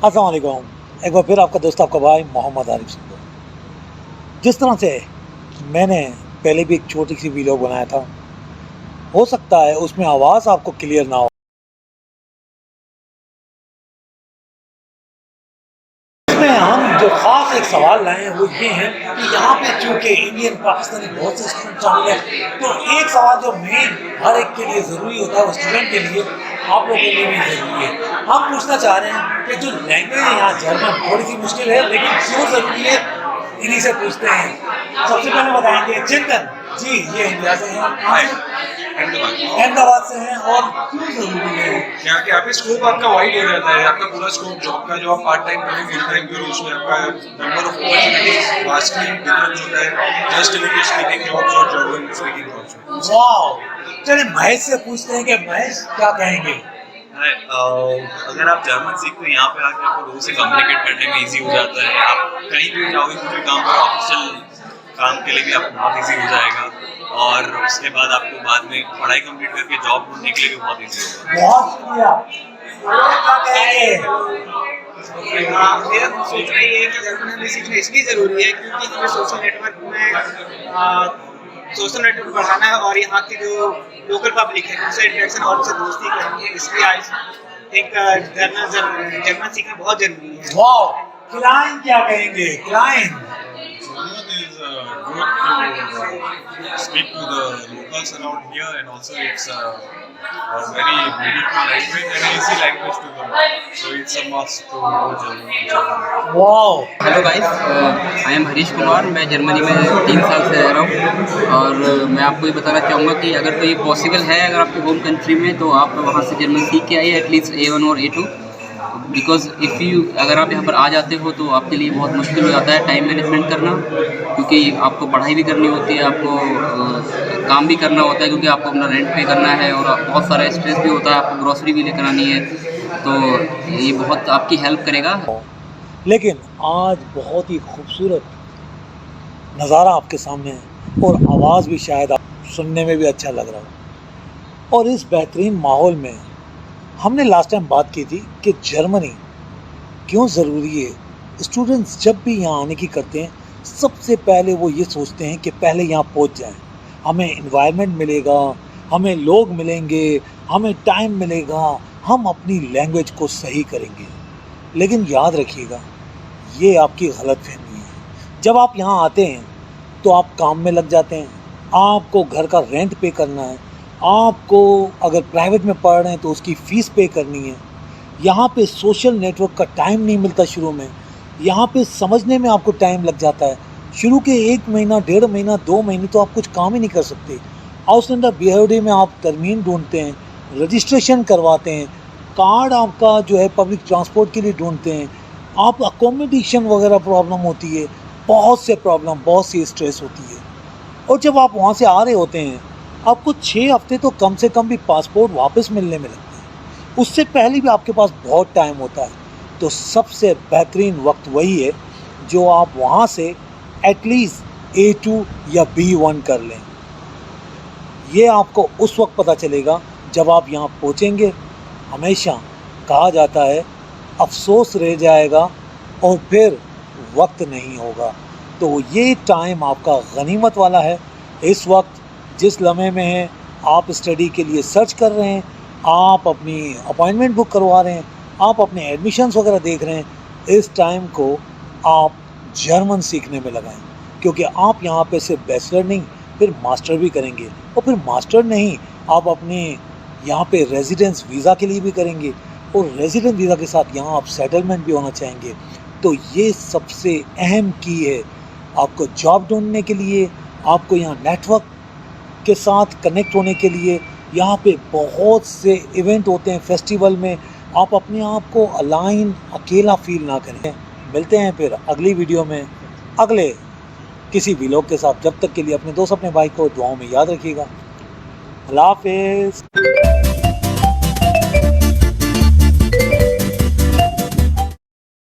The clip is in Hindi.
अस्सलाम वालेकुम। एक बार फिर आपका दोस्त आपका भाई मोहम्मद आरिफ सिंह। जिस तरह से मैंने पहले भी एक छोटी सी वीडियो बनाया था, हो सकता है उसमें आवाज़ आपको क्लियर ना हो। इसमें हम जो खास एक सवाल लाए हैं वो ये है कि यहाँ पे चूंकि इंडियन पाकिस्तानी बहुत से स्टूडेंट शामिल हैं, तो एक सवाल जो मेन हर एक के लिए ज़रूरी होता है, वो स्टूडेंट के लिए, आप लोगों के लिए भी ज़रूरी है। हम पूछना चाह रहे हैं कि जो लैंग्वेज है यहाँ जर्मन थोड़ी सी मुश्किल है, लेकिन क्यों ज़रूरी है, इन्हीं से पूछते हैं। सबसे पहले बताएंगे चिंतन जी, ये इंडिया से हैं, अहमदाबाद से हैं, और क्यों ज़रूरी है यहाँ के आपके स्कोप आपका वाइड हो जाता है। आपका पूरा स्कोप जॉब का, जो आप पार्ट टाइम करो फुल टाइम करो, उसमें आपका number of opportunities vastly different होता है जस्ट इंग्लिश स्पीकिंग जॉब्स और जर्मन स्पीकिंग जॉब्स। वाह, चलिए महेश से पूछते हैं कि महेश क्या कहेंगे। अगर आप जर्मन सीखते हैं यहाँ पे आके आपको लोगों से कम्युनिकेट करने में इजी हो जाता है। आप कहीं भी जाओगे, कोई भी काम करो, ऑफिशियल काम के लिए भी आपको बहुत इजी हो जाएगा, और उसके बाद आपको बाद में पढ़ाई कंप्लीट करके जॉब ढूंढने के लिए भी बहुत इजी होगा। बहुत शुक्रिया। क्या कहेंगे। मेरा तो सोचना ये है कि जर्मन हमें सीखना इसलिए ज़रूरी है क्योंकि हमें सोशल नेटवर्क बढ़ाना है और यहाँ की जो लोकल पब्लिक है उनसे इंटरेक्शन और उनसे दोस्ती करनी है। इसलिए आई थिंक जर्मन सीखना बहुत ज़रूरी है। वाह, क्लाइन क्या कहेंगे। क्लाइन Good to speak to the locals around here, and also it's a very beautiful language and easy language to learn. So it's a must to know German. वाह। Hello guys, I am Harish Kumar. मैं जर्मनी में 3 साल से रह रहा हूँ, और मैं आपको ये बताना चाहूँगा कि अगर तो ये पॉसिबल है, अगर आपके होम कंट्री में, तो आप वहाँ से जर्मन सीख के आइए, एटलीस्ट A1 और A2। बिकॉज अगर आप यहाँ पर आ जाते हो तो आपके लिए बहुत मुश्किल हो जाता है टाइम मैनेजमेंट करना, क्योंकि आपको पढ़ाई भी करनी होती है, आपको काम भी करना होता है, क्योंकि आपको अपना रेंट पे करना है, और बहुत सारा स्ट्रेस भी होता है, आपको ग्रोसरी भी लेकर आनी है, तो ये बहुत आपकी हेल्प करेगा। लेकिन आज बहुत ही खूबसूरत नज़ारा आपके सामने है, और आवाज़ भी शायद आप सुनने में भी अच्छा लग रहा हो। और इस बेहतरीन माहौल में हमने लास्ट टाइम बात की थी कि जर्मनी क्यों ज़रूरी है। स्टूडेंट्स जब भी यहाँ आने की करते हैं, सबसे पहले वो ये सोचते हैं कि पहले यहाँ पहुँच जाएं, हमें इन्वायरमेंट मिलेगा, हमें लोग मिलेंगे, हमें टाइम मिलेगा, हम अपनी लैंग्वेज को सही करेंगे। लेकिन याद रखिएगा, ये आपकी गलतफहमी है। जब आप यहाँ आते हैं तो आप काम में लग जाते हैं, आपको घर का रेंट पे करना है, आपको अगर प्राइवेट में पढ़ रहे हैं तो उसकी फ़ीस पे करनी है। यहाँ पे सोशल नेटवर्क का टाइम नहीं मिलता शुरू में, यहाँ पे समझने में आपको टाइम लग जाता है। शुरू के 1 महीना, 1.5 महीना, 2 महीने तो आप कुछ काम ही नहीं कर सकते। आउटस्टैंडर बिहेवियर में आप तरमीम ढूंढते हैं, रजिस्ट्रेशन करवाते हैं, कार्ड आपका जो है पब्लिक ट्रांसपोर्ट के लिए ढूंढते हैं, आप अकोमोडेशन वगैरह प्रॉब्लम होती है, बहुत से प्रॉब्लम, बहुत सी स्ट्रेस होती है। और जब आप वहाँ से आ रहे होते हैं, आपको 6 हफ्ते तो कम से कम भी पासपोर्ट वापस मिलने में लगते हैं, उससे पहले भी आपके पास बहुत टाइम होता है। तो सबसे बेहतरीन वक्त वही है जो आप वहाँ से एटलीस्ट A2 या B1 कर लें। ये आपको उस वक्त पता चलेगा जब आप यहाँ पहुँचेंगे। हमेशा कहा जाता है अफसोस रह जाएगा और फिर वक्त नहीं होगा। तो ये टाइम आपका गनीमत वाला है। इस वक्त जिस लम्हे में हैं, आप स्टडी के लिए सर्च कर रहे हैं, आप अपनी अपॉइंटमेंट बुक करवा रहे हैं, आप अपने एडमिशन्स वगैरह देख रहे हैं, इस टाइम को आप जर्मन सीखने में लगाएं, क्योंकि आप यहाँ पे सिर्फ बैचलर नहीं, फिर मास्टर भी करेंगे, और फिर मास्टर नहीं, आप अपने यहाँ पे रेजिडेंस वीज़ा के लिए भी करेंगे, और रेजिडेंस वीज़ा के साथ यहाँ आप सेटलमेंट भी होना चाहेंगे। तो ये सबसे अहम की है आपको जॉब ढूंढने के लिए, आपको यहाँ नेटवर्क के साथ कनेक्ट होने के लिए। यहाँ पे बहुत से इवेंट होते हैं फेस्टिवल में, आप अपने आप को अलाइन, अकेला फील ना करें। मिलते हैं फिर अगली वीडियो में अगले किसी व्लॉग के साथ। जब तक के लिए अपने दोस्त, अपने भाई को दुआओं में याद रखिएगा। अल्लाह हाफ़िज़।